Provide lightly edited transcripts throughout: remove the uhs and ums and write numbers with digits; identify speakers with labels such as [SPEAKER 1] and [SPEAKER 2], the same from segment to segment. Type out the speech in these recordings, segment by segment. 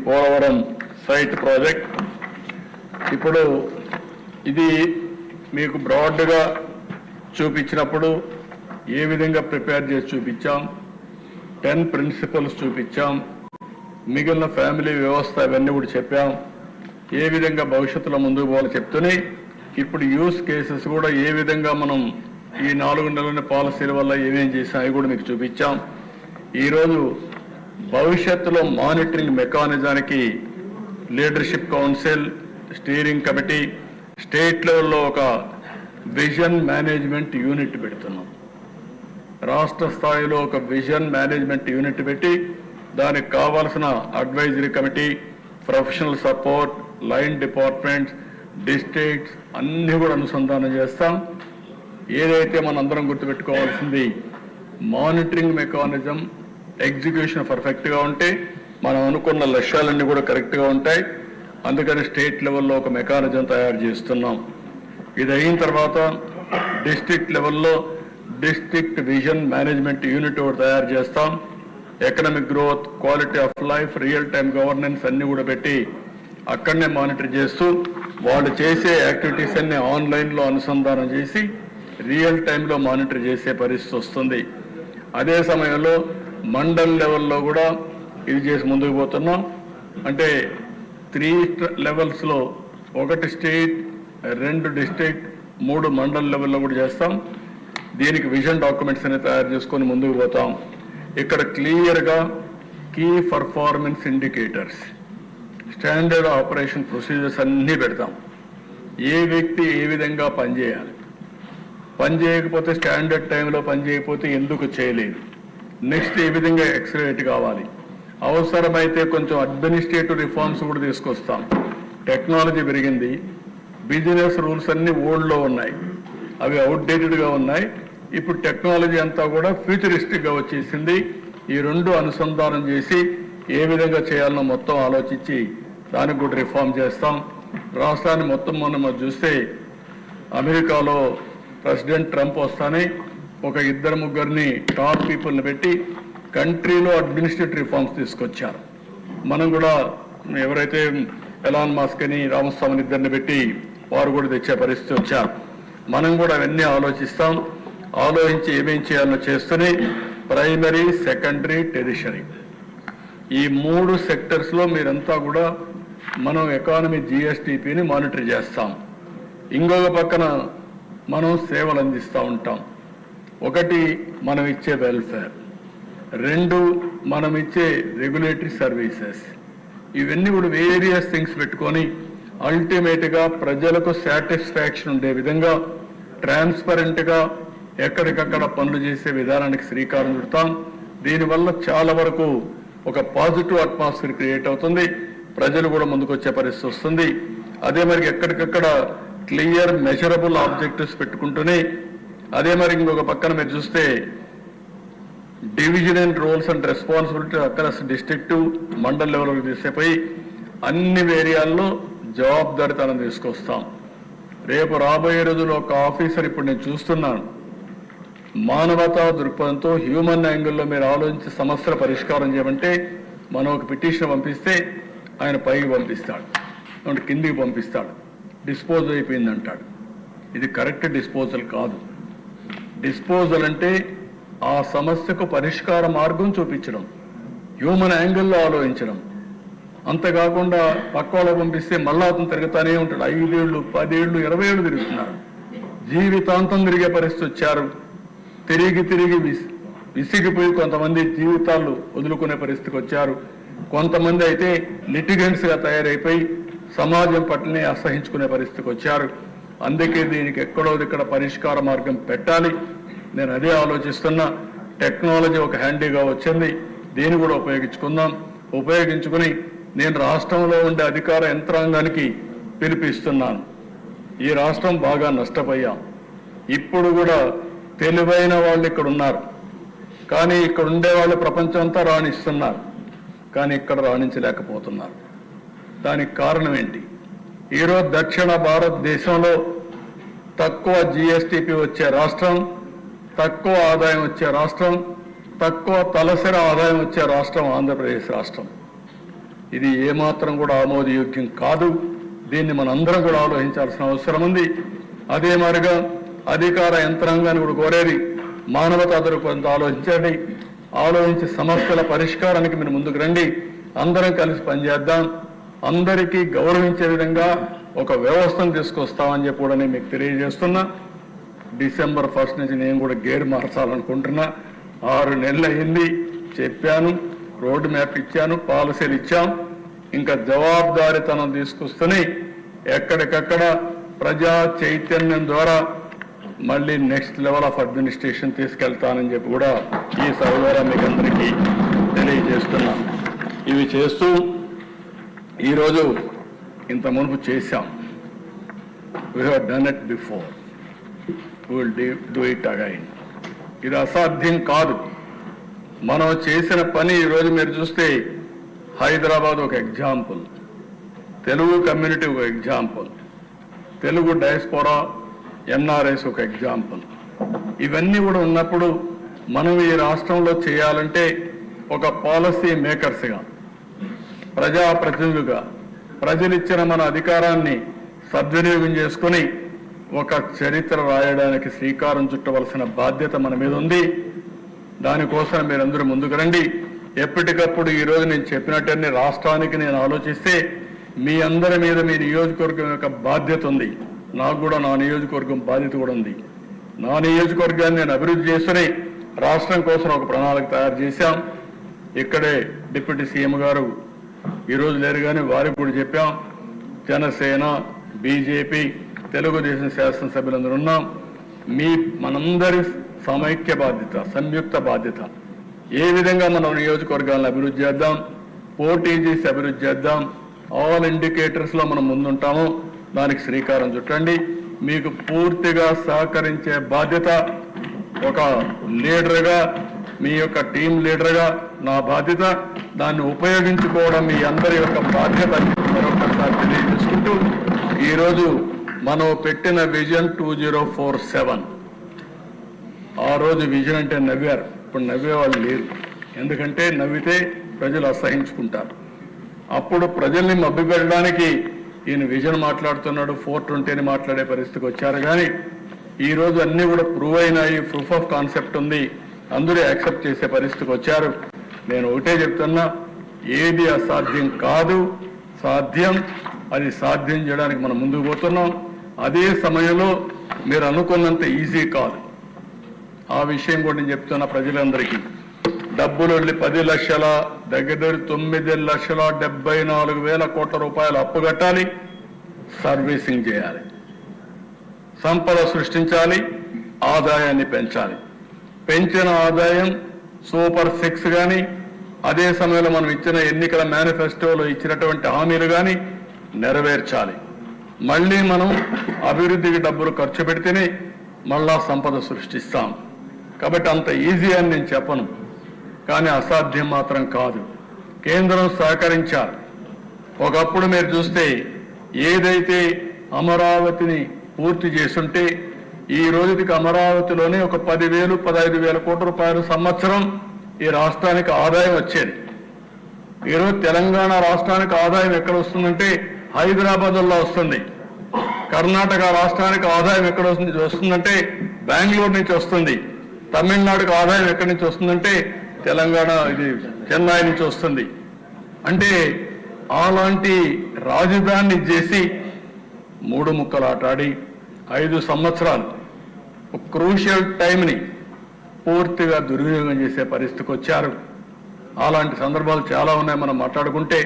[SPEAKER 1] Polavaram site project. ఇప్పుడు ఇది మీకు బ్రాడ్గా చూపించినప్పుడు ఏ విధంగా ప్రిపేర్ చేసి చూపించాం, 10 ప్రిన్సిపల్స్ చూపించాం, మిగిలిన ఫ్యామిలీ వ్యవస్థ ఇవన్నీ కూడా చెప్పాం, ఏ విధంగా భవిష్యత్తులో ముందుకు పోవాలో చెప్తూనే ఇప్పుడు యూస్ కేసెస్ కూడా ఏ విధంగా మనం ఈ 4 నెలల పాలసీల వల్ల ఏమేం చేసాం అవి కూడా మీకు చూపించాం. ఈరోజు భవిష్యత్తులో మానిటరింగ్ మెకానిజానికి leadership council, steering committee, state లెవెల్లో ఒక విజన్ మేనేజ్మెంట్ యూనిట్ పెడుతున్నాం. రాష్ట్ర స్థాయిలో ఒక విజన్ మేనేజ్మెంట్ యూనిట్ పెట్టి దానికి కావాల్సిన advisory committee, professional support, line departments, districts అన్నీ కూడా అనుసంధానం చేస్తాం. ఏదైతే మనందరం గుర్తుపెట్టుకోవాల్సింది, మానిటరింగ్ మెకానిజం ఎగ్జిక్యూషన్ పర్ఫెక్ట్గా ఉంటే మనం అనుకున్న లక్ష్యాలన్నీ కూడా కరెక్ట్గా ఉంటాయి. అందుకని స్టేట్ లెవెల్లో ఒక మెకానిజం తయారు చేస్తున్నాం. ఇది అయిన తర్వాత డిస్ట్రిక్ట్ లెవెల్లో డిస్ట్రిక్ట్ విజన్ మేనేజ్మెంట్ యూనిట్ ఒకటి తయారు చేస్తాం. Economic growth, quality of life, real time governance అన్నీ కూడా పెట్టి అక్కడనే మానిటర్ చేస్తూ వాళ్ళు చేసే యాక్టివిటీస్ అన్ని ఆన్లైన్లో అనుసంధానం చేసి రియల్ టైంలో మానిటర్ చేసే పరిస్థితి వస్తుంది. అదే సమయంలో మండల్ లెవెల్లో కూడా ఇది చేసి ముందుకు పోతున్నాం. అంటే 3 లెవెల్స్లో, 1 స్టేట్, 2 డిస్ట్రిక్ట్, 3 మండల్ లెవెల్లో కూడా చేస్తాం. దీనికి విజన్ డాక్యుమెంట్స్ అనేవి తయారు చేసుకొని ముందుకు పోతాం. ఇక్కడ క్లియర్గా key performance indicators, standard operation procedures అన్నీ పెడతాం. ఏ వ్యక్తి ఏ విధంగా పనిచేయాలి, పని చేయకపోతే స్టాండర్డ్ టైంలో పని చేయకపోతే ఎందుకు చేయలేదు, నెక్స్ట్ ఏ విధంగా ఎక్సలరేట్ కావాలి, అవసరమైతే కొంచెం అడ్మినిస్ట్రేటివ్ రిఫార్మ్స్ కూడా తీసుకొస్తాం. టెక్నాలజీ పెరిగింది, బిజినెస్ రూల్స్ అన్నీ ఓల్డ్లో ఉన్నాయి, అవి అవుట్డేటెడ్గా ఉన్నాయి. ఇప్పుడు టెక్నాలజీ అంతా కూడా ఫ్యూచరిస్టిక్గా వచ్చేసింది. ఈ 2 అనుసంధానం చేసి ఏ విధంగా చేయాలనో మొత్తం ఆలోచించి దానికి కూడా రిఫార్మ్ చేస్తాం. రాష్ట్రాన్ని మొత్తం మనం చూస్తే అమెరికాలో ప్రెసిడెంట్ ట్రంప్ వస్తానే ఒక 2-3 టాప్ పీపుల్ని పెట్టి కంట్రీలో అడ్మినిస్ట్రేటివ్ రిఫార్మ్స్ తీసుకొచ్చారు. మనం కూడా ఎవరైతే ఎలాన్ మస్క్ అని, రామస్వామిని 2 పెట్టి వారు కూడా తెచ్చే పరిస్థితి వచ్చారు. మనం కూడా అవన్నీ ఆలోచిస్తాం. ఆలోచించి ఏమేం చేయాలో చేస్తూనే ప్రైమరీ, సెకండరీ, టెరిషరీ ఈ 3 సెక్టర్స్లో మీరంతా కూడా మనం ఎకానమీ జిఎస్టిపిని మానిటర్ చేస్తాం. ఇంకొక పక్కన మనం సేవలు అందిస్తూ ఉంటాం. 1 మనం ఇచ్చే వెల్ఫేర్, 2 మనం ఇచ్చే రెగ్యులేటరీ సర్వీసెస్, ఇవన్నీ కూడా వేరియస్ థింగ్స్ పెట్టుకొని అల్టిమేట్గా ప్రజలకు సాటిస్ఫాక్షన్ ఉండే విధంగా ట్రాన్స్పరెంట్గా ఎక్కడికక్కడ పనులు చేసే విధానానికి శ్రీకారం చుడతాం. దీనివల్ల చాలా వరకు ఒక పాజిటివ్ అట్మాస్ఫియర్ క్రియేట్ అవుతుంది. ప్రజలు కూడా ముందుకు వచ్చే పరిస్థితి వస్తుంది. అదే మరి ఎక్కడికక్కడ క్లియర్ మెజరబుల్ ఆబ్జెక్టివ్స్ పెట్టుకుంటూనే, అదే మరి ఇంకొక పక్కన మీరు చూస్తే division and roles and responsibility అక్కడ డిస్ట్రిక్ట్, మండల్ లెవెల్కి తీసేపోయి అన్ని ఏరియాల్లో జవాబుదారీతనం తీసుకొస్తాం. రేపు రాబోయే రోజుల్లో ఒక ఆఫీసర్, ఇప్పుడు నేను చూస్తున్నాను, మానవతా దృక్పథంతో హ్యూమన్ యాంగిల్లో మీరు ఆలోచించి సమస్యల పరిష్కారం చేయమంటే మనం ఒక పిటిషన్ పంపిస్తే ఆయన పైకి పంపిస్తాడు, అంటే కిందికి పంపిస్తాడు, డిస్పోజ్ అయిపోయింది అంటాడు. ఇది కరెక్ట్ డిస్పోజల్ కాదు. డిస్పోజల్ అంటే ఆ సమస్యకు పరిష్కార మార్గం చూపించడం, హ్యూమన్ యాంగిల్లో ఆలోచించడం. అంతేకాకుండా పక్క వాళ్ళకు పంపిస్తే మళ్ళా అతను తిరుగుతానే ఉంటాడు. 5 ఏళ్ళు, 10 ఏళ్ళు, 20 ఏళ్ళు తిరుగుతున్నారు. జీవితాంతం తిరిగే పరిస్థితి వచ్చారు. తిరిగి విసిగిపోయి కొంతమంది జీవితాలు వదులుకునే పరిస్థితికి వచ్చారు. కొంతమంది అయితే లిటిగెంట్స్గా తయారైపోయి సమాజం పట్లనే అసహించుకునే పరిస్థితికి వచ్చారు. అందుకే దీనికి ఎక్కడో ఇక్కడ పరిష్కార మార్గం పెట్టాలి. నేను అదే ఆలోచిస్తున్నా. టెక్నాలజీ ఒక హ్యాండీగా వచ్చింది, దీన్ని కూడా ఉపయోగించుకుందాం. ఉపయోగించుకుని నేను రాష్ట్రంలో ఉండే అధికార యంత్రాంగానికి పిలిపిస్తున్నాను. ఈ రాష్ట్రం బాగా నష్టపోయాం. ఇప్పుడు కూడా తెలివైన వాళ్ళు ఇక్కడ ఉన్నారు, కానీ ఇక్కడ ఉండే వాళ్ళు ప్రపంచం అంతా రాణిస్తున్నారు, కానీ ఇక్కడ రాణించలేకపోతున్నారు. దానికి కారణం ఏంటి? ఈరోజు దక్షిణ భారతదేశంలో తక్కువ జిఎస్టిపి వచ్చే రాష్ట్రం, తక్కువ ఆదాయం వచ్చే రాష్ట్రం, తక్కువ తలసరి ఆదాయం వచ్చే రాష్ట్రం ఆంధ్రప్రదేశ్ రాష్ట్రం. ఇది ఏమాత్రం కూడా ఆమోదయోగ్యం కాదు. దీన్ని మనందరం కూడా ఆలోచించాల్సిన అవసరం ఉంది. అదే మాదిరిగా అధికార యంత్రాంగాన్ని కూడా కోరేది మానవతా దృక్పథంతో ఆలోచించండి. ఆలోచించి సమస్యల పరిష్కారానికి మీరు ముందుకు రండి. అందరం కలిసి పనిచేద్దాం. అందరికీ గౌరవించే విధంగా ఒక వ్యవస్థను తీసుకొస్తామని చెప్పి కూడా నేను మీకు తెలియజేస్తున్నా. డిసెంబర్ 1 నుంచి నేను కూడా గేర్ మార్చాలనుకుంటున్నా. 6 నెలలు అయింది, చెప్పాను, రోడ్ మ్యాప్ ఇచ్చాను, పాలసీలు ఇచ్చాం. ఇంకా జవాబుదారీతనం తీసుకొస్తూనే ఎక్కడికక్కడ ప్రజా చైతన్యం ద్వారా మళ్ళీ నెక్స్ట్ లెవెల్ ఆఫ్ అడ్మినిస్ట్రేషన్ తీసుకెళ్తానని చెప్పి కూడా ఈ సభ ద్వారా మీకు అందరికీ తెలియజేస్తున్నా. ఇవి చేస్తూ ఈరోజు ఇంత మునుపు చేశాం. We have done it before, we will do it again. ఇది అసాధ్యం కాదు. మనం చేసిన పని ఈరోజు మీరు చూస్తే హైదరాబాద్ ఒక ఎగ్జాంపుల్, తెలుగు కమ్యూనిటీ ఒక ఎగ్జాంపుల్, తెలుగు డయాస్పోరా ఎన్ఆర్ఎస్ ఒక ఎగ్జాంపుల్. ఇవన్నీ కూడా ఉన్నప్పుడు మనం ఈ రాష్ట్రంలో చేయాలంటే ఒక పాలసీ మేకర్స్గా, ప్రజాప్రతినిధులుగా ప్రజలిచ్చిన మన అధికారాన్ని సద్వినియోగం చేసుకుని ఒక చరిత్ర రాయడానికి శ్రీకారం చుట్టవలసిన బాధ్యత మన మీద ఉంది. దానికోసం మీరందరూ ముందుకు రండి. ఎప్పటికప్పుడు ఈరోజు నేను చెప్పినట్టన్నీ రాష్ట్రానికి నేను ఆలోచిస్తే మీ అందరి మీద మీ నియోజకవర్గం యొక్క బాధ్యత ఉంది. నాకు కూడా నా నియోజకవర్గం బాధ్యత కూడా ఉంది. నా నియోజకవర్గాన్ని నేను అభివృద్ధి చేసుకుని రాష్ట్రం కోసం ఒక ప్రణాళిక తయారు చేశాం. ఇక్కడే డిప్యూటీ సీఎం గారు ఈరోజు లేరు కానీ వారికి కూడా చెప్పాం. జనసేన, బీజేపీ, తెలుగుదేశం శాసనసభ్యులందరూ ఉన్నాం. మనందరి సమైక్య బాధ్యత, సంయుక్త బాధ్యత. ఏ విధంగా మనం నియోజకవర్గాలను అభివృద్ధి చేద్దాం, పోటీ చేసి అభివృద్ధి చేద్దాం. ఆల్ ఇండికేటర్స్లో మనం ముందుంటామో దానికి శ్రీకారం చుట్టండి. మీకు పూర్తిగా సహకరించే బాధ్యత ఒక లీడర్గా, మీ యొక్క టీం లీడర్గా నా బాధ్యత. దాన్ని ఉపయోగించుకోవడం మీ అందరి యొక్క బాధ్యత మరొకసారి తెలియజేసుకుంటూ ఈరోజు మనం పెట్టిన విజన్ 2047, ఆ రోజు విజన్ అంటే నవ్వారు. ఇప్పుడు నవ్వేవాళ్ళు లేరు. ఎందుకంటే నవ్వితే ప్రజలు అసహించుకుంటారు. అప్పుడు ప్రజల్ని మభ్యపెట్టడానికి ఈయన విజన్ మాట్లాడుతున్నాడు, 420 అని మాట్లాడే పరిస్థితికి వచ్చారు. కానీ ఈరోజు అన్నీ కూడా ప్రూవ్ అయినాయి, ప్రూఫ్ ఆఫ్ కాన్సెప్ట్ ఉంది, అందరూ యాక్సెప్ట్ చేసే పరిస్థితికి వచ్చారు. నేను ఒకటే చెప్తున్నా, ఏది అసాధ్యం కాదు, సాధ్యం. అది సాధ్యం చేయడానికి మనం ముందుకు పోతున్నాం. అదే సమయంలో మీరు అనుకున్నంత ఈజీ కాదు. ఆ విషయం కూడా నేను చెప్తున్నా ప్రజలందరికీ. డబ్బులు 10 లక్షల దగ్గర 9,74,000 కోట్ల రూపాయలు అప్పు కట్టాలి, సర్వీసింగ్ చేయాలి, సంపద సృష్టించాలి, ఆదాయాన్ని పెంచాలి. పెంచిన ఆదాయం సూపర్ 6 కానీ, అదే సమయంలో మనం ఇచ్చిన ఎన్నికల మేనిఫెస్టోలో ఇచ్చినటువంటి హామీలు కానీ నెరవేర్చాలి. మళ్ళీ మనం అభివృద్ధికి డబ్బులు ఖర్చు పెడితేనే మళ్ళా సంపద సృష్టిస్తాం. కాబట్టి అంత ఈజీ అని నేను చెప్పను, కానీ అసాధ్యం మాత్రం కాదు. కేంద్రం సహకరించాలి. ఒకప్పుడు మీరు చూస్తే ఏదైతే అమరావతిని పూర్తి చేస్తుంటే ఈ రోజుకి అమరావతిలోనే ఒక 10,000, 15,000 కోట్ల రూపాయలు సంవత్సరం ఈ రాష్ట్రానికి ఆదాయం వచ్చేది. ఈరోజు తెలంగాణ రాష్ట్రానికి ఆదాయం ఎక్కడ వస్తుందంటే హైదరాబాద్లో వస్తుంది. కర్ణాటక రాష్ట్రానికి ఆదాయం ఎక్కడ వస్తుందంటే బెంగళూరు నుంచి వస్తుంది. తమిళనాడుకు ఆదాయం ఎక్కడి నుంచి వస్తుందంటే తెలంగాణ చెన్నై నుంచి వస్తుంది. అంటే అలాంటి రాజధాని చేసి 3 ముక్కలు ఆటాడి 5 సంవత్సరాలు క్రూషియల్ టైంని పూర్తిగా దుర్వినియోగం చేసే పరిస్థితికి వచ్చారు. అలాంటి సందర్భాలు చాలా ఉన్నాయి. మనం మాట్లాడుకుంటే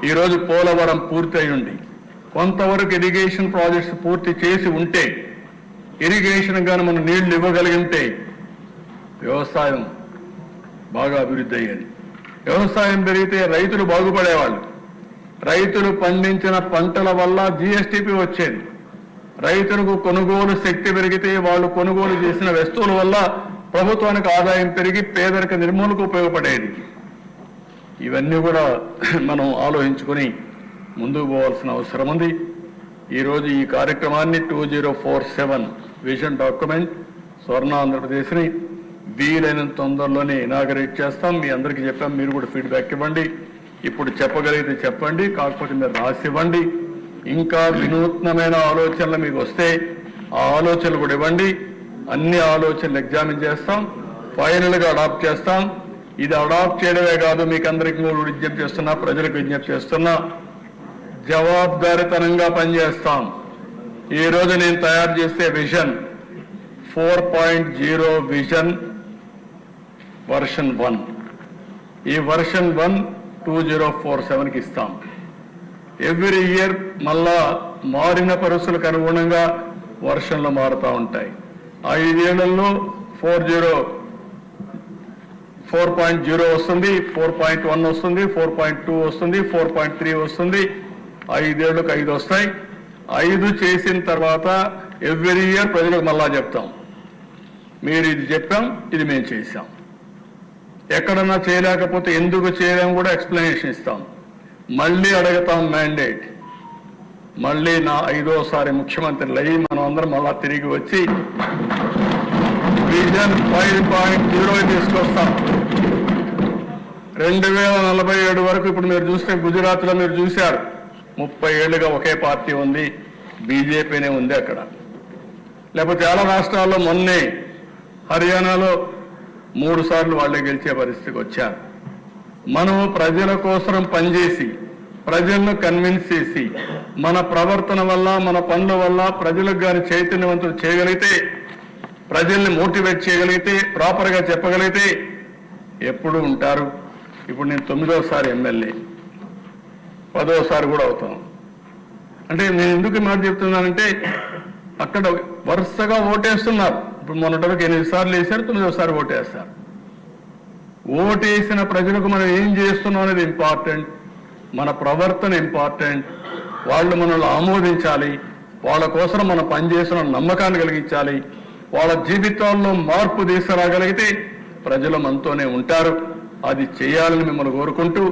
[SPEAKER 1] ఈరోజు పోలవరం పూర్తి అయి ఉండి కొంతవరకు ఇరిగేషన్ ప్రాజెక్ట్స్ పూర్తి చేసి ఉంటే, ఇరిగేషన్ కానీ మనం నీళ్లు ఇవ్వగలిగి ఉంటే వ్యవసాయం బాగా అభివృద్ధి అయ్యేది. వ్యవసాయం పెరిగితే రైతులు బాగుపడేవాళ్ళు. రైతులు పండించిన పంటల వల్ల జిఎస్టిపి వచ్చేది. రైతులకు కొనుగోలు శక్తి పెరిగితే వాళ్ళు కొనుగోలు చేసిన వస్తువుల వల్ల ప్రభుత్వానికి ఆదాయం పెరిగి పేదరిక నిర్మూలనకు ఉపయోగపడేది. ఇవన్నీ కూడా మనం ఆలోచించుకొని ముందుకు పోవాల్సిన అవసరం ఉంది. ఈరోజు ఈ కార్యక్రమాన్ని 2047 విజన్ డాక్యుమెంట్ స్వర్ణ ఆంధ్రప్రదేశ్ని వీలైనంత తొందరలోనే ఇనాగరేట్ చేస్తాం. మీ అందరికీ చెప్పాం, మీరు కూడా ఫీడ్బ్యాక్ ఇవ్వండి. ఇప్పుడు చెప్పగలిగితే చెప్పండి, కాకపోతే మీరు రాసివ్వండి. ఇంకా వినూత్నమైన ఆలోచనలు మీకు వస్తే ఆ ఆలోచనలు కూడా ఇవ్వండి. అన్ని ఆలోచనలు ఎగ్జామిన్ చేస్తాం, ఫైనల్గా అడాప్ట్ చేస్తాం. ఇది అడాప్ట్ చేయడమే కాదు, మీకు అందరికీ కూడా విజ్ఞప్తి చేస్తున్నా, ప్రజలకు విజ్ఞప్తి చేస్తున్నా, జవాబుదారీతనంగా పనిచేస్తాం. ఈ రోజు నేను తయారు చేసే విజన్ 4.0 విజన్ వర్షన్ 1. ఈ వర్షన్ 1 2047కి ఇస్తాం. ఎవ్రీ ఇయర్ మళ్ళా మారిన పరిస్థితులకు అనుగుణంగా వర్షన్లు మారుతూ ఉంటాయి. 5 ఏళ్లలో 4.0 వస్తుంది, 4.1 వస్తుంది, 4.2 వస్తుంది, 4.3 వస్తుంది. 5 ఏళ్లకు 5 వస్తాయి. 5 చేసిన తర్వాత ఎవ్రీ ఇయర్ ప్రజలకు మళ్ళా చెప్తాం, మీరు ఇది చెప్పాం, ఇది మేము చేశాం. ఎక్కడన్నా చేయలేకపోతే ఎందుకు చేయలేం కూడా ఎక్స్ప్లెనేషన్ ఇస్తాం. మళ్ళీ అడుగుతాం మ్యాండేట్. మళ్ళీ నా 5వసారి ముఖ్యమంత్రులు అయ్యి మనం అందరం మళ్ళా తిరిగి వచ్చి విజన్ 5.0 తీసుకొస్తాం. 2047 వరకు ఇప్పుడు మీరు చూస్తే గుజరాత్లో మీరు చూశారు, 30 ఏళ్లుగా ఒకే పార్టీ ఉంది, బీజేపీనే ఉంది అక్కడ. లేకపోతే చాలా రాష్ట్రాల్లో మొన్నే హర్యానాలో 3 సార్లు వాళ్ళే గెలిచే పరిస్థితికి వచ్చారు. మనం ప్రజల కోసం పనిచేసి ప్రజలను కన్విన్స్ చేసి మన ప్రవర్తన వల్ల మన పనుల వల్ల ప్రజలకు గాని చైతన్యవంతులు చేయగలిగితే, ప్రజల్ని మోటివేట్ చేయగలిగితే, ప్రాపర్గా చెప్పగలిగితే ఎప్పుడు ఉంటారు. ఇప్పుడు నేను 9వసారి ఎమ్మెల్యే, 10వసారి కూడా అవుతాం. అంటే నేను ఎందుకు మాట చెప్తున్నానంటే అక్కడ వరుసగా ఓటేస్తున్నారు. ఇప్పుడు మొన్నటి వరకు 8 సార్లు వేశారు, 9వసారి ఓటేస్తారు. ఓటేసిన ప్రజలకు మనం ఏం చేస్తున్నాం అనేది ఇంపార్టెంట్, మన ప్రవర్తన ఇంపార్టెంట్. వాళ్ళు మనల్ని ఆమోదించాలి, వాళ్ళ కోసం మనం పనిచేస్తున్న నమ్మకాన్ని కలిగించాలి. వాళ్ళ జీవితాల్లో మార్పు తీసుకురాగలిగితే ప్రజలు మనతోనే ఉంటారు. అది చేయాలని మిమ్మల్ని కోరుకుంటూ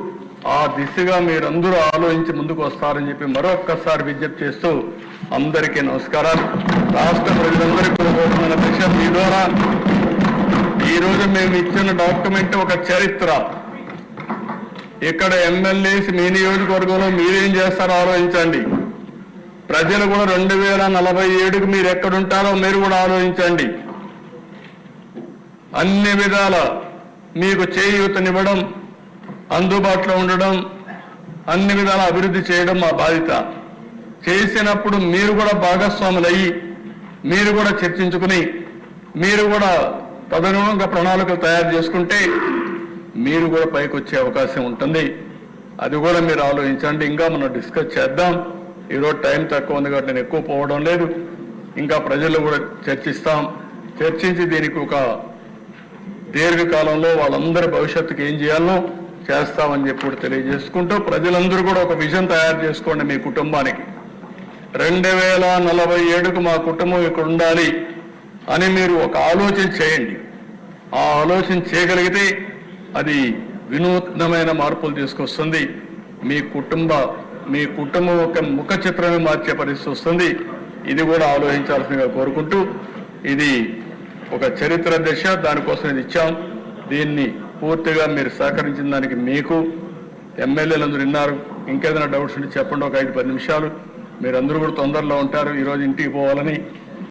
[SPEAKER 1] ఆ దిశగా మీరందరూ ఆలోచించి ముందుకు వస్తారని చెప్పి మరొక్కసారి విజ్ఞప్తి చేస్తూ అందరికీ నమస్కారాలు. రాష్ట్ర ప్రజలందరికీ కోరుకుంటున్న దిశ మీ ద్వారా ఈ రోజు మేము ఇచ్చిన డాక్యుమెంట్ ఒక చరిత్ర. ఇక్కడ ఎమ్మెల్యేస్ మీ నియోజకవర్గంలో మీరేం చేస్తారో ఆలోచించండి. ప్రజలు కూడా 2047కి మీరు ఎక్కడుంటారో మీరు కూడా ఆలోచించండి. అన్ని విధాల మీకు చేయూతనివ్వడం, అందుబాటులో ఉండడం, అన్ని విధాల అభివృద్ధి చేయడం మా బాధ్యత. చేసినప్పుడు మీరు కూడా భాగస్వాములయ్యి మీరు కూడా చర్చించుకుని మీరు కూడా తదనుగుణంగా ప్రణాళికలు తయారు చేసుకుంటే మీరు కూడా పైకి వచ్చే అవకాశం ఉంటుంది. అది కూడా మీరు ఆలోచించండి. ఇంకా మనం డిస్కస్ చేద్దాం. ఈరోజు టైం తక్కువ ఉంది కాబట్టి నేను ఎక్కువ పోవడం లేదు. ఇంకా ప్రజలు కూడా చర్చిస్తాం. చర్చించి దీనికి ఒక దీర్ఘకాలంలో వాళ్ళందరి భవిష్యత్తుకి ఏం చేయాలో చేస్తామని చెప్పి కూడా తెలియజేసుకుంటూ ప్రజలందరూ కూడా ఒక విజన్ తయారు చేసుకోండి మీ కుటుంబానికి. 2047కు మా కుటుంబం ఇక్కడ ఉండాలి అని మీరు ఒక ఆలోచన చేయండి. ఆ ఆలోచన చేయగలిగితే అది వినూత్నమైన మార్పులు తీసుకొస్తుంది. మీ కుటుంబం యొక్క ముఖ చిత్రమే మార్చే పరిస్థితి వస్తుంది. ఇది కూడా ఆలోచించాల్సిందిగా కోరుకుంటూ, ఇది ఒక చరిత్ర దిశ, దానికోసం ఇది ఇచ్చాం. దీన్ని పూర్తిగా మీరు సహకరించిన దానికి మీకు ఎమ్మెల్యేలందరూ విన్నారు. ఇంకేదైనా డౌట్స్ ఉంటే చెప్పండి. ఒక 5-10 నిమిషాలు. మీరందరూ కూడా తొందరలో ఉంటారు. ఈరోజు ఇంటికి పోవాలని